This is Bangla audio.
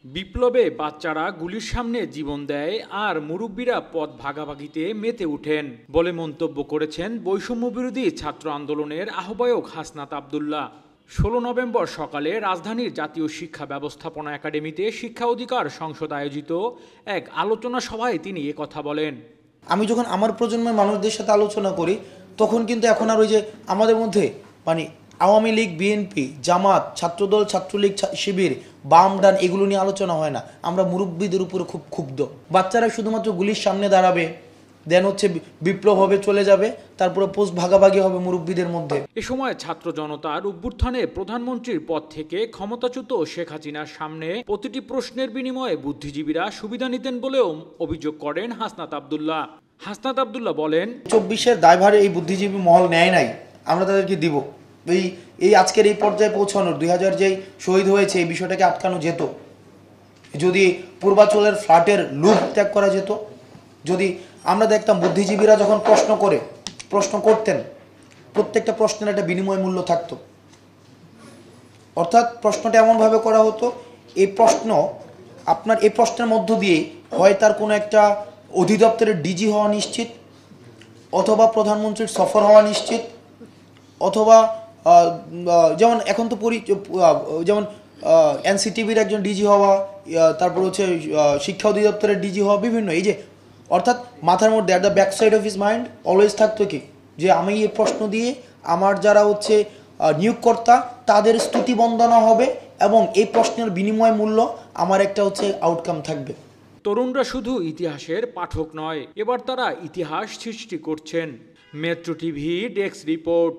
বিপ্লবে বাচ্চারা গুলির সামনে জীবন দেয় আর মুরব্বীরা পথ ভাগাভাগিতে মেতে ওঠেন বলে মন্তব্য করেছেন বৈষম্যবিরোধী ছাত্র আন্দোলনের আহ্বায়ক হাসনাত আব্দুল্লাহ। ১৬ নভেম্বর সকালে রাজধানীর জাতীয় শিক্ষা ব্যবস্থাপনা একাডেমিতে শিক্ষা অধিকার সংসদ আয়োজিত এক আলোচনা সভায় তিনি একথা বলেন। আমি যখন আমার প্রজন্মের মানুষদের সাথে আলোচনা করি তখন কিন্তু এখন আর ওই যে আমাদের মধ্যে মানে আওয়ামী লীগ, বিএনপি, জামাত, ছাত্রদল, ছাত্রলীগ, শিবির, বাম ডান এগুলো নিয়ে আলোচনা হয় না। আমরা মুরব্বীদের উপরে খুব ক্ষুব্ধ। বাচ্চারা শুধুমাত্র গুলির সামনে দাঁড়াবে, দেন হচ্ছে বিপ্লব হবে, চলে যাবে, তারপরে পোস্ট ভাগাভাগি হবে মুরব্বীদের মধ্যে। এ সময় ছাত্র জনতার অভ্যুত্থানে প্রধানমন্ত্রীর পদ থেকে ক্ষমতাচ্যুত শেখ হাসিনার সামনে প্রতিটি প্রশ্নের বিনিময়ে বুদ্ধিজীবীরা সুবিধা নিতেন বলেও অভিযোগ করেন হাসনাত আব্দুল্লাহ। হাসনাত আব্দুল্লাহ বলেন, ২৪-এর দায়ভার এই বুদ্ধিজীবী মহল নেয় নাই, আমরা তাদেরকে দিব। এই আজকের এই পর্যায়ে পৌঁছানোর ২০০০ যেই শহীদ হয়েছে এই বিষয়টাকে আটকানো যেত, যদি পূর্বাঞ্চলের ফ্ল্যাটের লুপ ত্যাগ করা যেত, যদি আমরা দেখতাম বুদ্ধিজীবীরা যখন প্রশ্ন করতেন প্রত্যেকটা প্রশ্নের একটা বিনিময় মূল্য থাকতো। অর্থাৎ প্রশ্নটা এমনভাবে করা হতো, এই প্রশ্নের মধ্য দিয়ে হয় তার কোনো একটা অধিদপ্তরের ডিজি হওয়া নিশ্চিত, অথবা প্রধানমন্ত্রীর সফর হওয়া নিশ্চিত, অথবা যেমন এখন তো যেমন এনসিটিভির একজন ডিজি হওয়া, তারপর হচ্ছে শিক্ষা অধিদপ্তরের ডিজি হওয়া, বিভিন্ন এই যে অর্থাৎ মাথার মধ্যে at the back side of his mind always থাকতো কি যে আমি এই প্রশ্ন দিয়ে আমার যারা হচ্ছে নিয়োগকর্তা তাদের স্তুতি বন্দনা হবে এবং এই প্রশ্নের বিনিময় মূল্য আমার একটা হচ্ছে আউটকাম থাকবে। তরুণরা শুধু ইতিহাসের পাঠক নয়, এবার তারা ইতিহাস সৃষ্টি করছেন। Metro TV desk report.